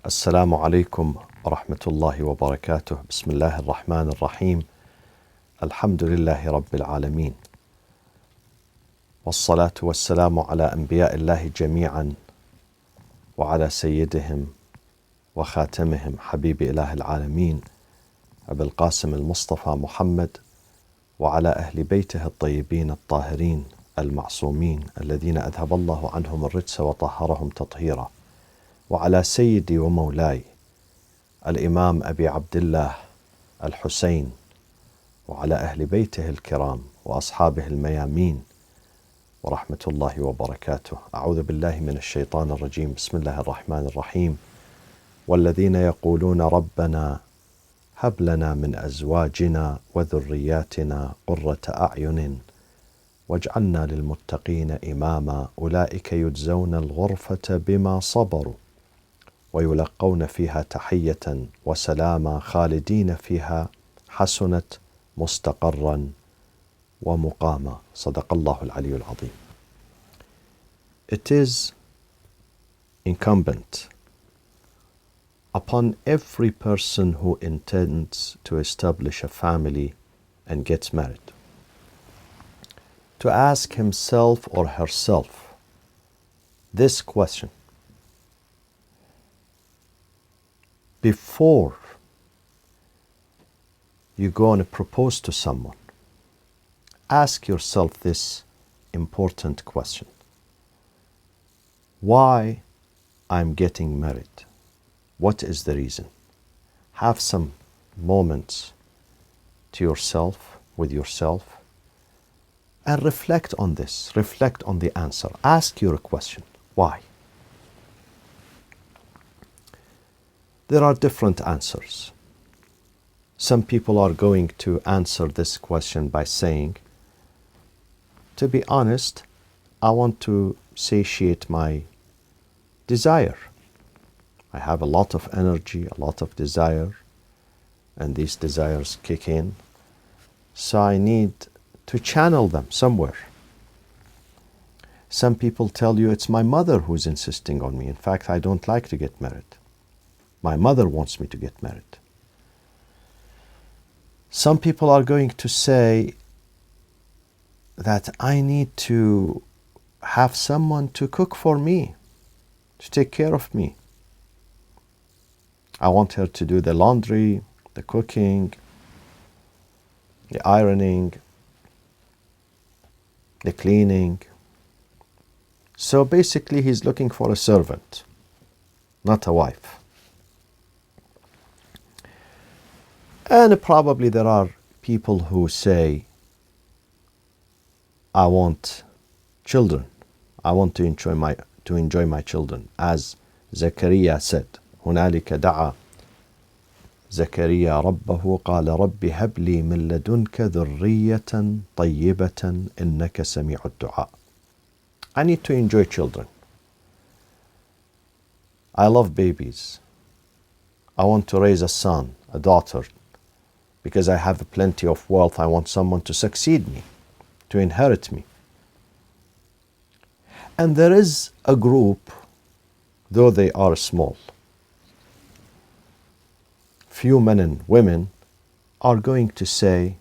Assalamu alaikum wa rahmatullahi wa barakatuh. Bismillahir Rahmanir Rahim. Alhamdulillahi Rabbil Alameen. Wassalatu wassalamu ala anbiya'illahi jami'an wa ala sayyidihim wa khatamihim habibi ilahil alameen Abil Qasim al-Mustafa Muhammad wa ala ahli baytihi al-tayyibin al-tahirin al-ma'sumin alladhina adhaba Allahu anhum al-rijsa wa tahharahum tathira. وعلى سيدي ومولاي الإمام أبي عبد الله الحسين وعلى أهل بيته الكرام وأصحابه الميامين ورحمة الله وبركاته. أعوذ بالله من الشيطان الرجيم. بسم الله الرحمن الرحيم. والذين يقولون ربنا هب لنا من أزواجنا وذرياتنا قرة أعين واجعلنا للمتقين إماما أولئك يجزون الغرفة بما صبروا ويلقون فيها تحية وسلاما خالدين فيها حسنت مستقرا ومقاما. صدق الله العلي العظيم. It is incumbent upon every person who intends to establish a family and gets married to ask himself or herself this question: before you go and propose to someone, ask yourself this important question: why I'm getting married? What is the reason? Have some moments to yourself, with yourself, and reflect on this. Reflect on the answer. Ask your question. Why? There are different answers. Some people are going to answer this question by saying, to be honest, I want to satiate my desire. I have a lot of energy, a lot of desire, and these desires kick in. So I need to channel them somewhere. Some people tell you it's my mother who's insisting on me. In fact, I don't like to get married. My mother wants me to get married. Some people are going to say that I need to have someone to cook for me, to take care of me. I want her to do the laundry, the cooking, the ironing, the cleaning. So basically he's looking for a servant, not a wife. And probably there are people who say, I want children. I want to enjoy my children. As Zakaria said, هنالك دعا زكريا ربه قال رب هب لي من لدنك ذرية طيبة إنك سميع الدعاء. I need to enjoy children. I love babies. I want to raise a son, a daughter. Because I have plenty of wealth, I want someone to succeed me, to inherit me. And there is a group, though they are small, few men and women are going to say,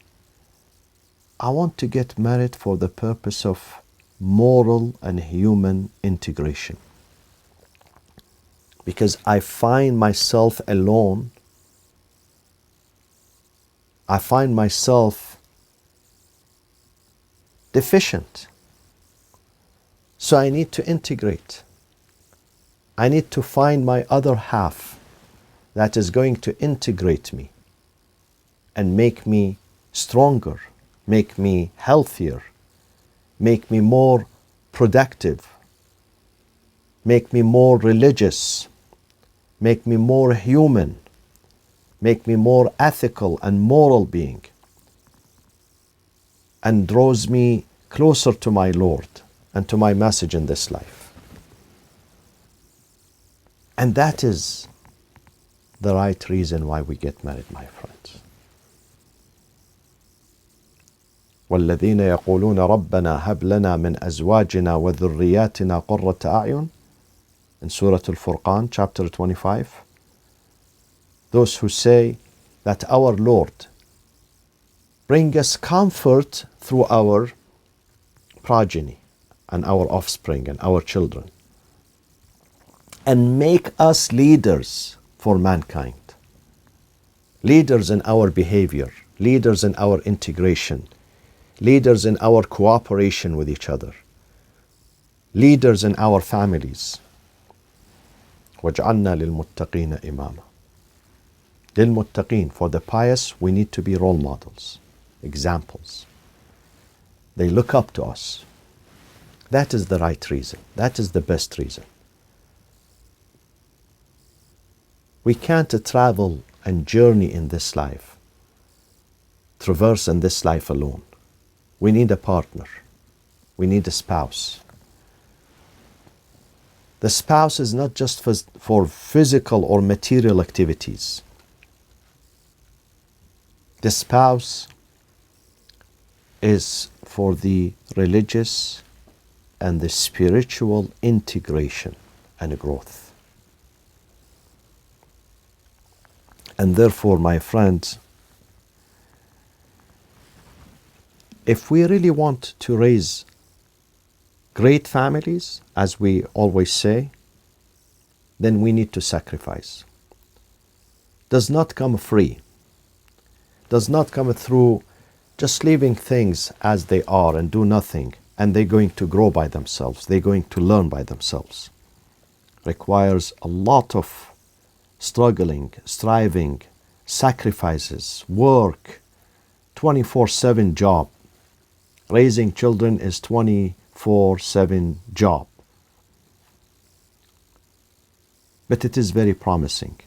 I want to get married for the purpose of moral and human integration. Because I find myself alone. I find myself deficient. So I need to integrate. I need to find my other half that is going to integrate me and make me stronger, make me healthier, make me more productive, make me more religious, make me more human, make me more ethical and moral being, and draws me closer to my Lord and to my message in this life. And that is the right reason why we get married, my friends. والذين يقولون ربنا هب لنا من أزواجنا وذرياتنا قرة أعين. In Surah Al-Furqan, chapter 25, those who say that our Lord bring us comfort through our progeny and our offspring and our children, and make us leaders for mankind, leaders in our behavior, leaders in our integration, leaders in our cooperation with each other, leaders in our families. وَجْعَلْنَا لِلْمُتَّقِينَ إِمَامًا. لِلْمُتَّقِينَ, for the pious, we need to be role models, examples. They look up to us. That is the right reason. That is the best reason. We can't travel and journey in this life, traverse in this life alone. We need a partner. We need a spouse. The spouse is not just for physical or material activities. The spouse is for the religious and the spiritual integration and growth. And therefore, my friends, if we really want to raise great families, as we always say, then we need to sacrifice. Does not come free. Does not come through just leaving things as they are and do nothing, and they're going to grow by themselves. They're going to learn by themselves. Requires a lot of struggling, striving, sacrifices, work, 24/7 job. Raising children is 24/7 job. But it is very promising.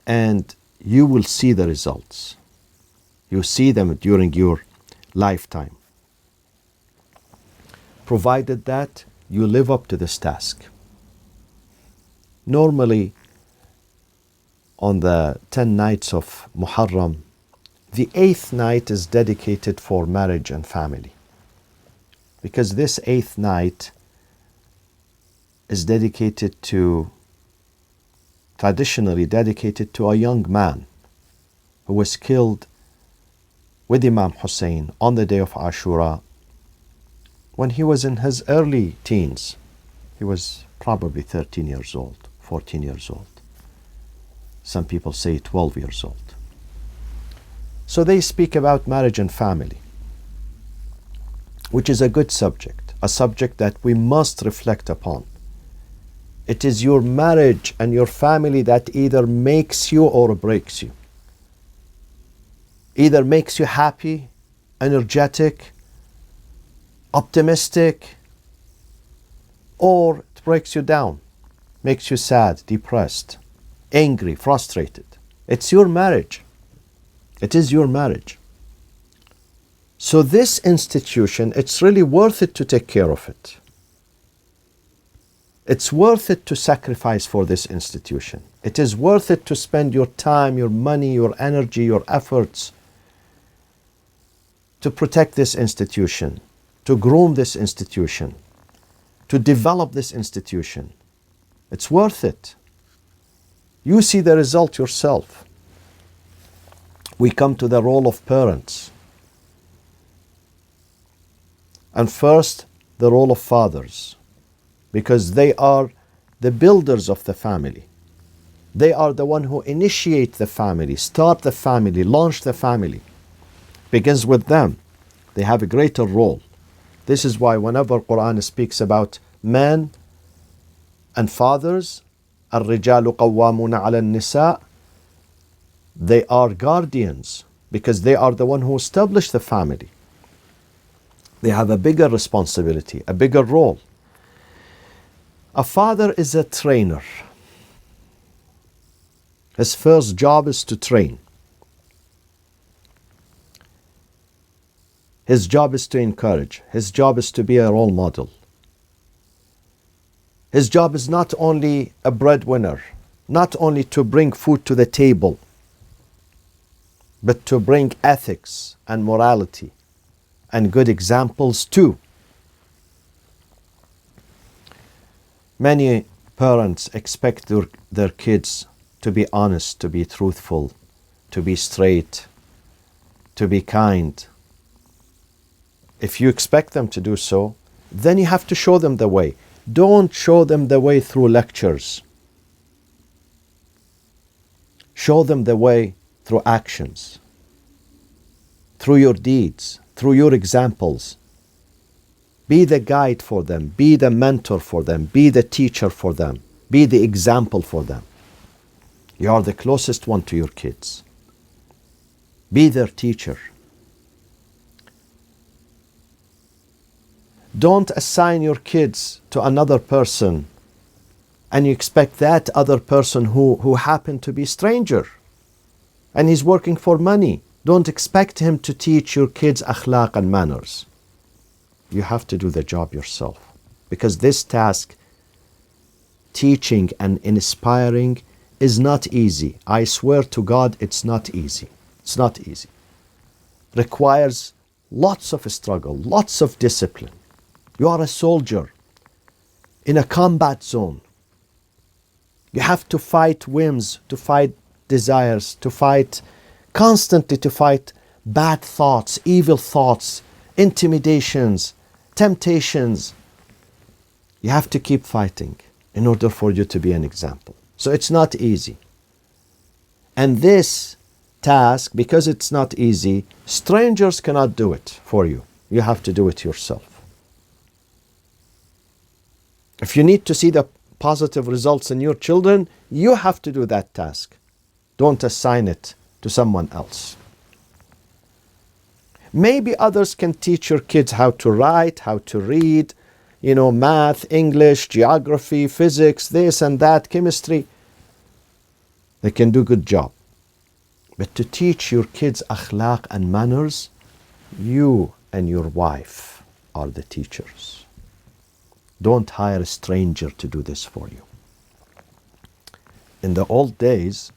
And you will see the results. You see them during your lifetime, provided that you live up to this task. Normally, on the 10 nights of Muharram, the 8th night is dedicated for marriage and family, because this 8th night is traditionally dedicated to a young man who was killed with Imam Hussein on the day of Ashura when he was in his early teens. He was probably 13 years old, 14 years old. Some people say 12 years old. So they speak about marriage and family, which is a good subject, a subject that we must reflect upon. It is your marriage and your family that either makes you or breaks you. Either makes you happy, energetic, optimistic, or it breaks you down, makes you sad, depressed, angry, frustrated. It's your marriage. It is your marriage. So this institution, it's really worth it to take care of it. It's worth it to sacrifice for this institution. It is worth it to spend your time, your money, your energy, your efforts to protect this institution, to groom this institution, to develop this institution. It's worth it. You see the result yourself. We come to the role of parents. And first, the role of fathers, because they are the builders of the family. They are the one who initiate the family, start the family, launch the family. Begins with them. They have a greater role. This is why whenever Quran speaks about men and fathers, الرجال قوامون على النساء, they are guardians, because they are the one who establish the family. They have a bigger responsibility, a bigger role. A father is a trainer. His first job is to train. His job is to encourage. His job is to be a role model. His job is not only a breadwinner, not only to bring food to the table, but to bring ethics and morality and good examples too. Many parents expect their kids to be honest, to be truthful, to be straight, to be kind. If you expect them to do so, then you have to show them the way. Don't show them the way through lectures. Show them the way through actions, through your deeds, through your examples. Be the guide for them, be the mentor for them, be the teacher for them, be the example for them. You are the closest one to your kids. Be their teacher. Don't assign your kids to another person and you expect that other person who happened to be a stranger and he's working for money. Don't expect him to teach your kids akhlaq and manners. You have to do the job yourself, because this task, teaching and inspiring, is not easy. I swear to God, it's not easy. It's not easy. Requires lots of struggle, lots of discipline. You are a soldier in a combat zone. You have to fight whims, to fight desires, to fight constantly, to fight bad thoughts, evil thoughts, intimidations, temptations. You have to keep fighting in order for you to be an example. So it's not easy. And this task, because it's not easy, strangers cannot do it for you. You have to do it yourself. If you need to see the positive results in your children, you have to do that task. Don't assign it to someone else. Maybe others can teach your kids how to write, how to read, math, English, geography, physics, this and that, chemistry. They can do a good job. But to teach your kids akhlaq and manners, you and your wife are the teachers. Don't hire a stranger to do this for you. In the old days,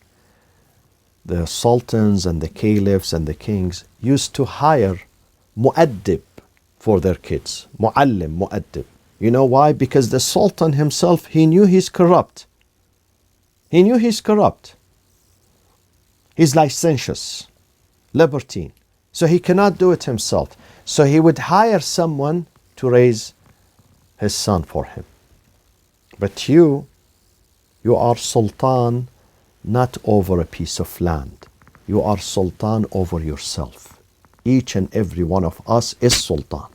the sultans and the caliphs and the kings used to hire mu'addib for their kids. Mu'allim, mu'addib. You know why? Because the sultan himself, he knew he's corrupt. He knew he's corrupt. He's licentious, libertine. So he cannot do it himself. So he would hire someone to raise his son for him. But you are sultan not over a piece of land. You are sultan over yourself. Each and every one of us is sultan,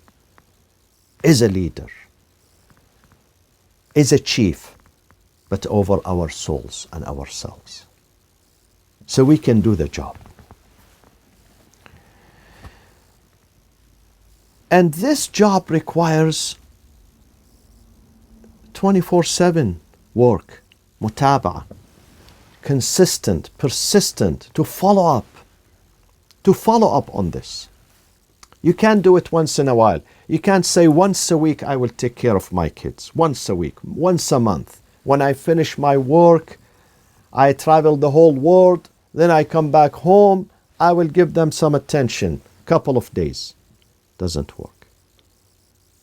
is a leader, is a chief, but over our souls and ourselves. So we can do the job. And this job requires 24/7 work, mutaba'a, consistent, persistent, to follow up on this. You can't do it once in a while. You can't say once a week I will take care of my kids. Once a week, once a month. When I finish my work, I travel the whole world, then I come back home, I will give them some attention. Couple of days. Doesn't work.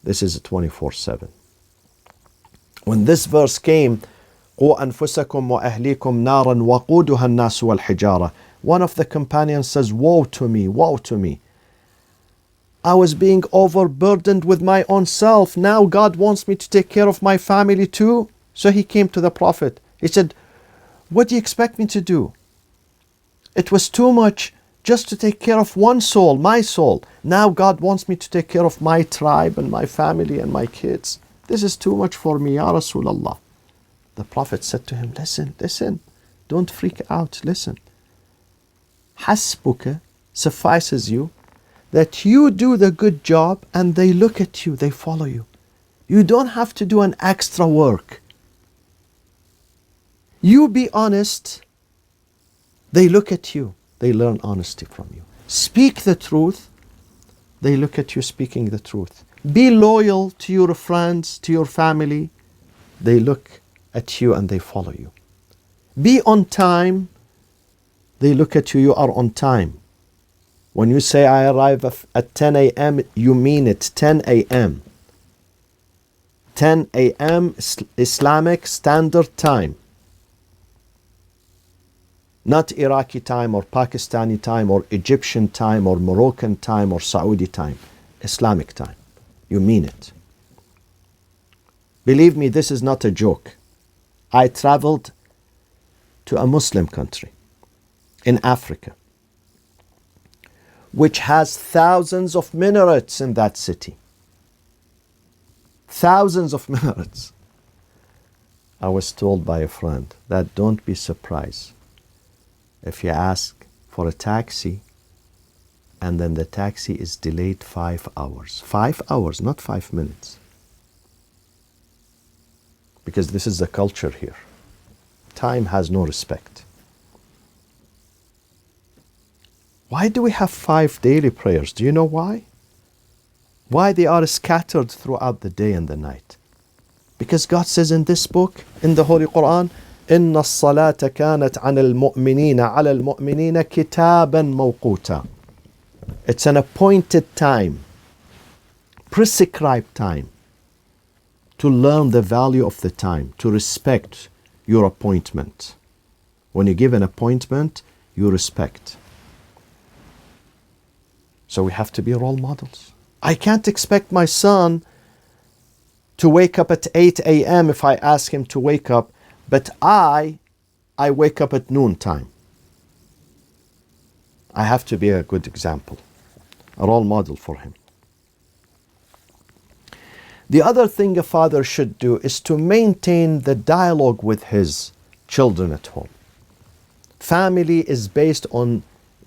This is a 24/7. When this verse came, قُوا أَنفُسَكُمْ وَأَهْلِيكُمْ نَارًا وَقُودُهَا النَّاسُ وَالْحِجَارَةُ. One of the companions says, woe to me, woe to me. I was being overburdened with my own self. Now God wants me to take care of my family too. So he came to the Prophet. He said, what do you expect me to do? It was too much just to take care of one soul, my soul. Now God wants me to take care of my tribe and my family and my kids. This is too much for me, Ya Rasulullah. The Prophet said to him, listen, don't freak out, listen. Hasbuka suffices you that you do the good job and they look at you, they follow you. You don't have to do an extra work. You be honest, they look at you, they learn honesty from you. Speak the truth, they look at you speaking the truth. Be loyal to your friends, to your family, they look at you and they follow you. Be on time, they look at you, you are on time. When you say I arrive at 10 a.m., you mean it, 10 a.m. 10 a.m. Islamic Standard Time. Not Iraqi time or Pakistani time or Egyptian time or Moroccan time or Saudi time. Islamic time. You mean it. Believe me, this is not a joke. I traveled to a Muslim country in Africa, which has thousands of minarets in that city. Thousands of minarets. I was told by a friend that don't be surprised if you ask for a taxi and then the taxi is delayed 5 hours. 5 hours, not 5 minutes. Because this is the culture here. Time has no respect. Why do we have 5 daily prayers? Do you know why? Why they are scattered throughout the day and the night? Because God says in this book, in the Holy Quran, إِنَّ الصَّلَاةَ كَانَتْ عَلَى الْمُؤْمِنِينَ عَلَى الْمُؤْمِنِينَ كِتَابًا مَوْقُوتًا. It's an appointed time, prescribed time, to learn the value of the time, to respect your appointment. When you give an appointment, you respect. So we have to be role models. I can't expect my son to wake up at 8 a.m. if I ask him to wake up, but I wake up at noon time. I have to be a good example, a role model for him. The other thing a father should do is to maintain the dialogue with his children at home. Family is based on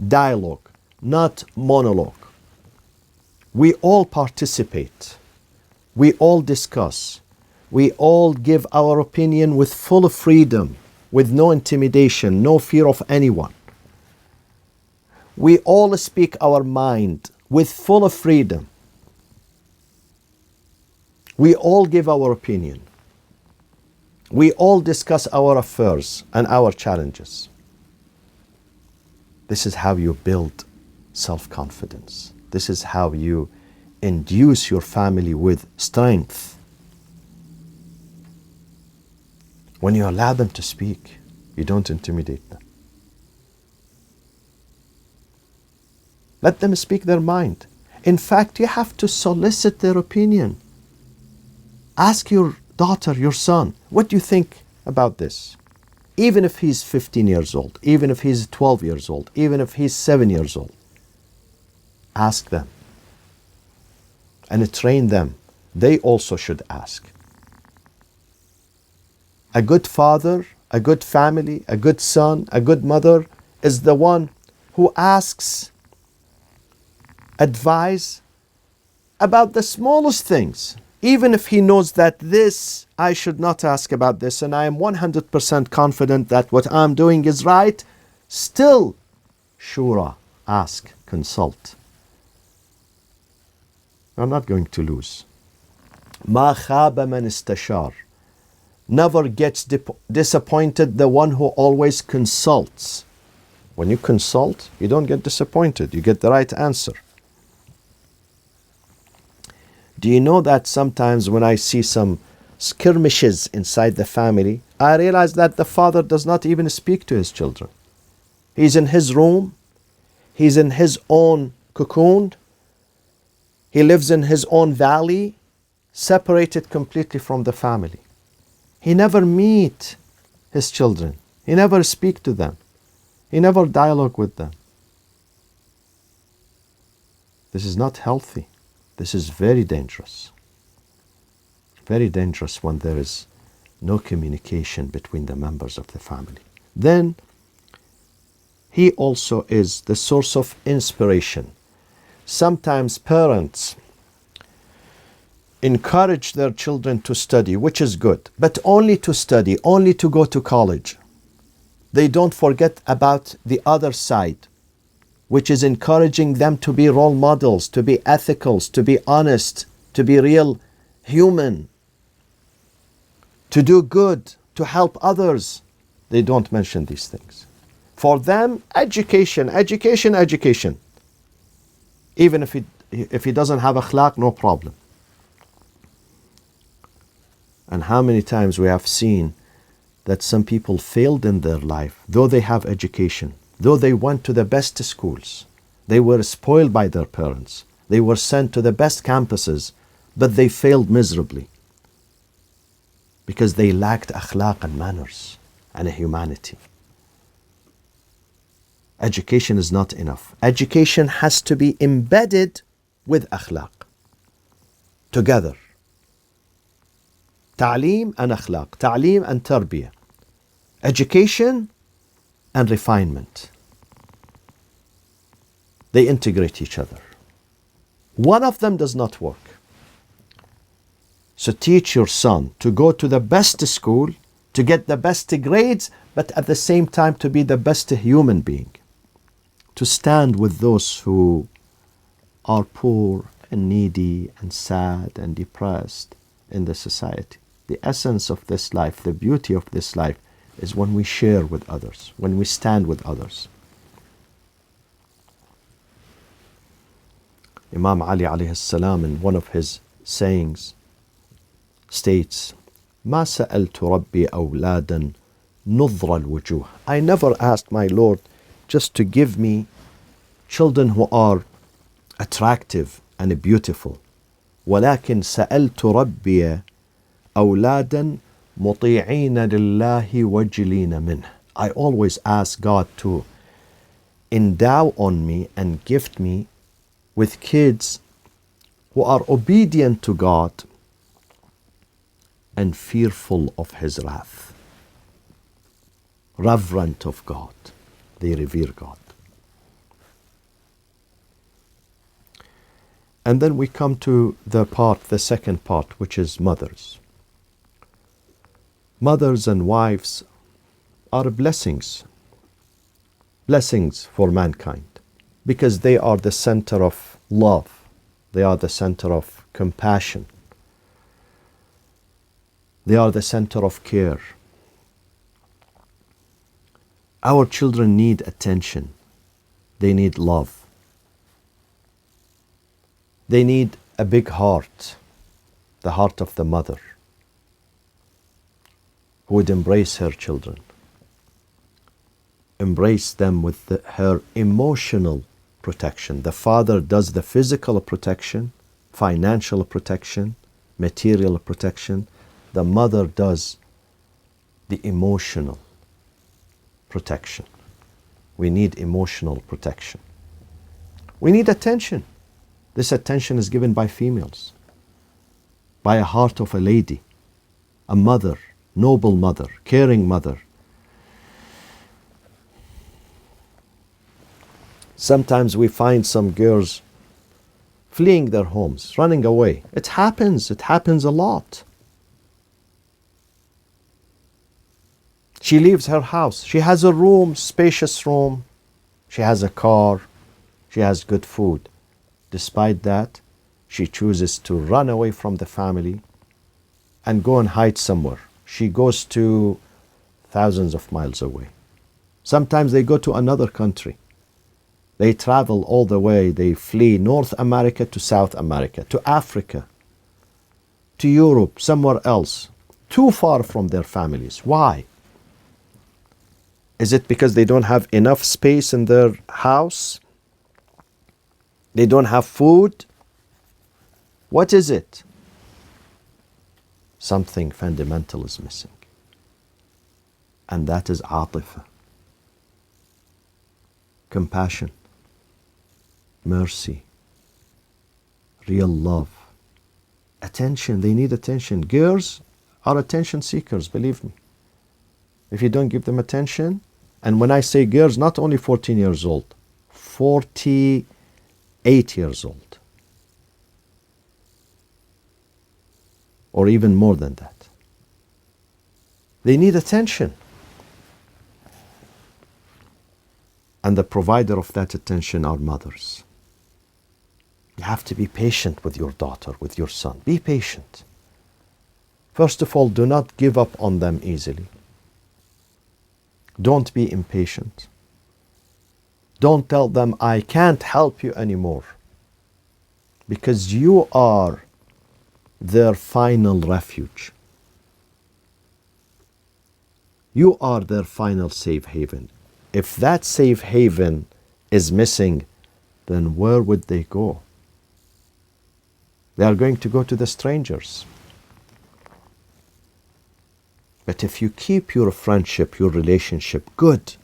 dialogue, not monologue. We all participate. We all discuss. We all give our opinion with full freedom, with no intimidation, no fear of anyone. We all speak our mind with full freedom. We all give our opinion. We all discuss our affairs and our challenges. This is how you build self-confidence. This is how you induce your family with strength. When you allow them to speak, you don't intimidate them. Let them speak their mind. In fact, you have to solicit their opinion. Ask your daughter, your son, what do you think about this? Even if he's 15 years old, even if he's 12 years old, even if he's 7 years old. Ask them and train them. They also should ask. A good father, a good family, a good son, a good mother is the one who asks advice about the smallest things. Even if he knows that this, I should not ask about this, and I am 100% confident that what I'm doing is right, still, shura, ask, consult. You're not going to lose. ما خاب من استشار. Never gets disappointed the one who always consults. When you consult, you don't get disappointed. You get the right answer. Do you know that sometimes when I see some skirmishes inside the family, I realize that the father does not even speak to his children. He's in his room. He's in his own cocoon. He lives in his own valley, separated completely from the family. He never meet his children. He never speak to them. He never dialogue with them. This is not healthy. This is very dangerous. Very dangerous when there is no communication between the members of the family. Then, he also is the source of inspiration. Sometimes parents encourage their children to study, which is good, but only to study, only to go to college. They don't forget about the other side, which is encouraging them to be role models, to be ethical, to be honest, to be real human, to do good, to help others. They don't mention these things. For them, education, education, education. Even if he doesn't have akhlaq, no problem. And how many times we have seen that some people failed in their life, though they have education, though they went to the best schools, they were spoiled by their parents, they were sent to the best campuses, but they failed miserably because they lacked akhlaq and manners and a humanity. Education is not enough. Education has to be embedded with akhlaq together. Ta'aleem and akhlaq, ta'aleem and tarbiyah, education and refinement. They integrate each other. One of them does not work. So teach your son to go to the best school, to get the best grades, but at the same time to be the best human being, to stand with those who are poor and needy and sad and depressed in the society. The essence of this life, the beauty of this life, is when we share with others, when we stand with others. Imam Ali alayhi salam, in one of his sayings, states, "Ma sa'altu Rabbi awladan nudra al-wujuh." I never asked my Lord just to give me children who are attractive and beautiful. ولكن سألت ربي أولادا مطيعين لله وجلين منه. I always ask God to endow on me and gift me with kids who are obedient to God and fearful of His wrath, reverent of God. They revere God. And then we come to the second part, which is mothers. Mothers and wives are blessings for mankind, because they are the center of love. They are the center of compassion. They are the center of care. Our children need attention. They need love. They need a big heart, the heart of the mother, who would embrace her children, embrace them with her emotional protection. The father does the physical protection, financial protection, material protection. The mother does the emotional protection. We need emotional protection. We need attention. This attention is given by females, by a heart of a lady, a mother, noble mother, caring mother. Sometimes we find some girls fleeing their homes, running away. It happens a lot. She leaves her house. She has a room, spacious room. She has a car. She has good food. Despite that, she chooses to run away from the family and go and hide somewhere. She goes to thousands of miles away. Sometimes they go to another country. They travel all the way. They flee North America to South America, to Africa, to Europe, somewhere else, too far from their families. Why? Is it because they don't have enough space in their house? They don't have food? What is it? Something fundamental is missing. And that is atifa, compassion, mercy, real love, attention. They need attention. Girls are attention seekers, believe me. If you don't give them attention, and when I say girls, not only 14 years old, 48 years old, or even more than that. They need attention. And the provider of that attention are mothers. You have to be patient with your daughter, with your son. Be patient. First of all, do not give up on them easily. Don't be impatient. Don't tell them, I can't help you anymore. Because you are their final refuge. You are their final safe haven. If that safe haven is missing, then where would they go? They are going to go to the strangers. But if you keep your friendship, your relationship good,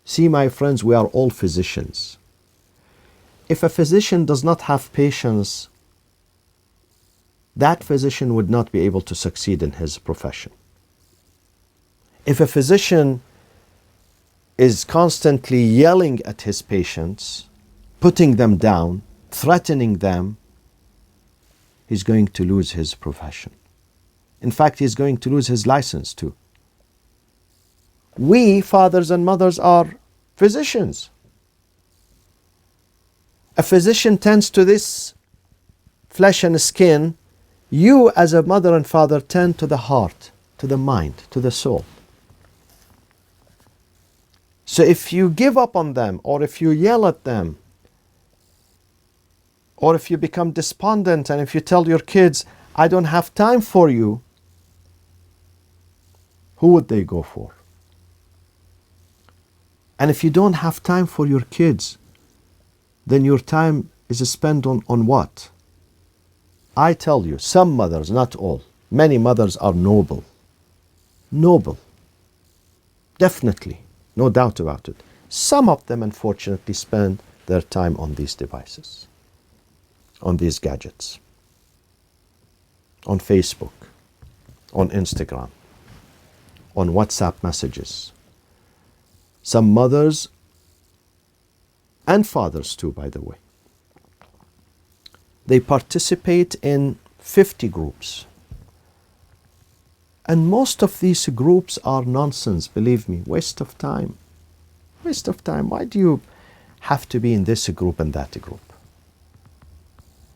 see, my friends, we are all physicians. If a physician does not have patience, that physician would not be able to succeed in his profession. If a physician is constantly yelling at his patients, putting them down, threatening them, he's going to lose his profession. In fact, he's going to lose his license too. We, fathers and mothers, are physicians. A physician tends to this flesh and skin. You, as a mother and father, tend to the heart, to the mind, to the soul. So if you give up on them, or if you yell at them, or if you become despondent, and if you tell your kids, I don't have time for you, who would they go for? And if you don't have time for your kids, then your time is spent on what? I tell you, some mothers, not all, many mothers are noble. Noble. Definitely. No doubt about it. Some of them, unfortunately, spend their time on these devices, on these gadgets, on Facebook, on Instagram, on WhatsApp messages. Some mothers and fathers too, by the way, they participate in 50 groups. And most of these groups are nonsense, believe me, waste of time. Waste of time. Why do you have to be in this group and that group?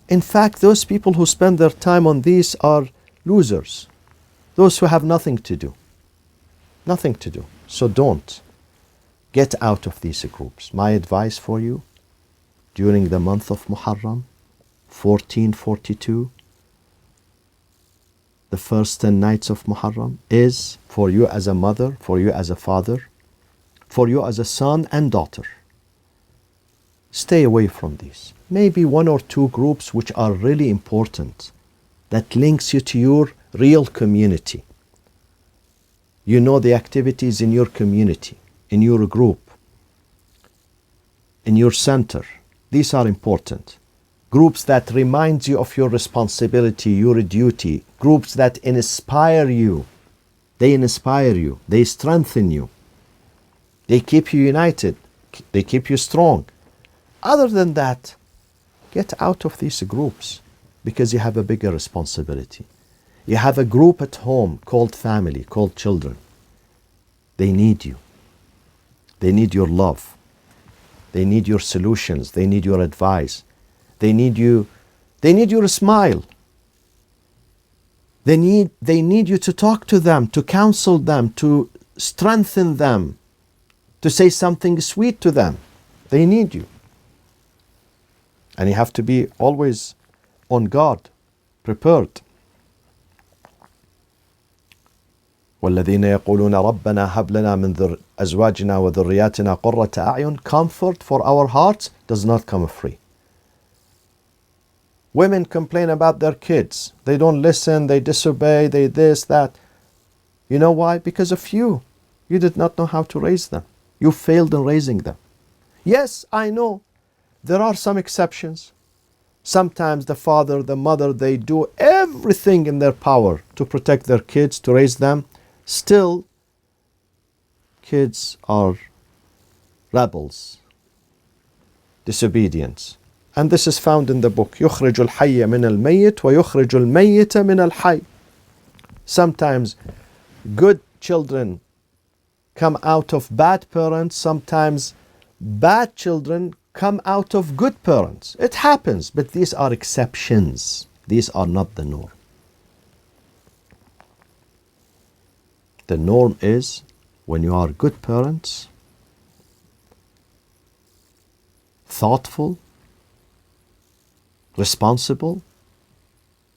In fact, those people who spend their time on these are losers. Those who have nothing to do. Nothing to do. So don't. Get out of these groups. My advice for you, during the month of Muharram, 1442, the first 10 nights of Muharram, is for you as a mother, for you as a father, for you as a son and daughter. Stay away from these. Maybe one or two groups which are really important, that links you to your real community. You know the activities in your community, in your group, in your center. These are important. Groups that remind you of your responsibility, your duty. Groups that inspire you. They inspire you. They strengthen you. They keep you united. They keep you strong. Other than that, get out of these groups, because you have a bigger responsibility. You have a group at home called family, called children. They need you. They need your love. They need your solutions. They need your advice. They need you. They need your smile. They need you to talk to them, to counsel them, to strengthen them, to say something sweet to them. They need you. And you have to be always on guard, prepared. والذين يقولون ربنا هب لنا من أزواجنا وذرياتنا قرة أعين. Comfort for our hearts does not come free. Women complain about their kids. They don't listen, they disobey, they this, that. You know why? Because of you. You did not know how to raise them. You failed in raising them. Yes, I know. There are some exceptions. Sometimes the father, the mother, they do everything in their power to protect their kids, to raise them. Still, kids are rebels, disobedience. And this is found in the book. يخرج الحي من الميت ويخرج الميت من الحي. Sometimes good children come out of bad parents. Sometimes bad children come out of good parents. It happens, but these are exceptions. These are not the norm. The norm is when you are good parents, thoughtful, responsible,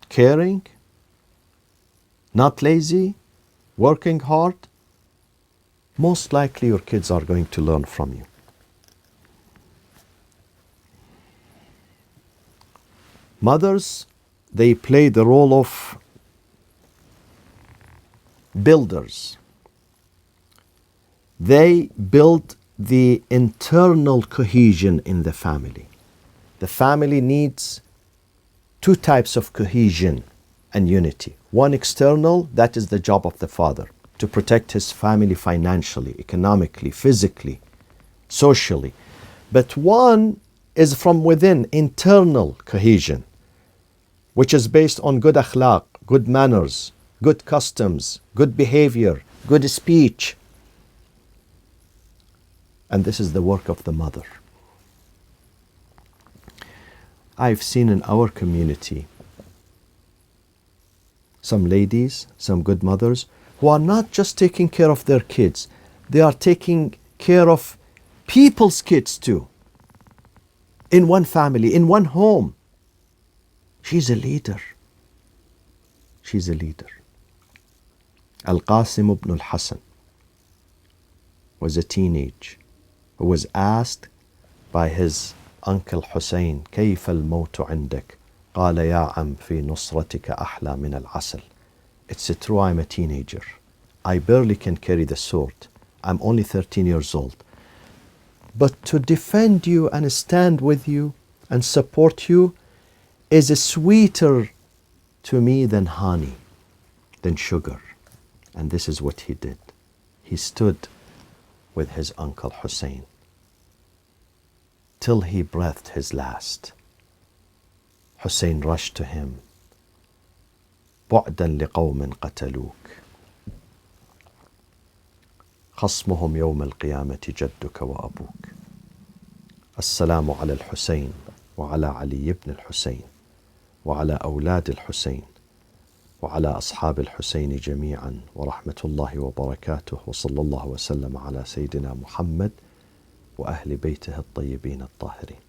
caring, not lazy, working hard, most likely your kids are going to learn from you. Mothers, they play the role of builders. They build the internal cohesion in the family. The family needs two types of cohesion and unity. One external, that is the job of the father, to protect his family financially, economically, physically, socially. But one is from within, internal cohesion, which is based on good akhlaq, good manners, good customs, good behavior, good speech. And this is the work of the mother. I've seen in our community some ladies, some good mothers, who are not just taking care of their kids, they are taking care of people's kids too. In one family, in one home. She's a leader. She's a leader. Al-Qasim ibn al-Hasan was a teenager who was asked by his uncle Hussein, كيف الموت عندك؟ قال يا عم في نصرتك أحلى من العسل. It's true, I'm a teenager. I barely can carry the sword. I'm only 13 years old. But to defend you and stand with you and support you is sweeter to me than honey, than sugar. And this is what he did. He stood with his uncle Hussein till he breathed his last. Hussein rushed to him. بعدا لقوم قتلوك خصمهم يوم القيامة جدك وأبوك. السلام على الحسين وعلى علي بن الحسين وعلى أولاد الحسين وعلى أصحاب الحسين جميعا ورحمة الله وبركاته وصلى الله وسلم على سيدنا محمد وأهل بيته الطيبين الطاهرين.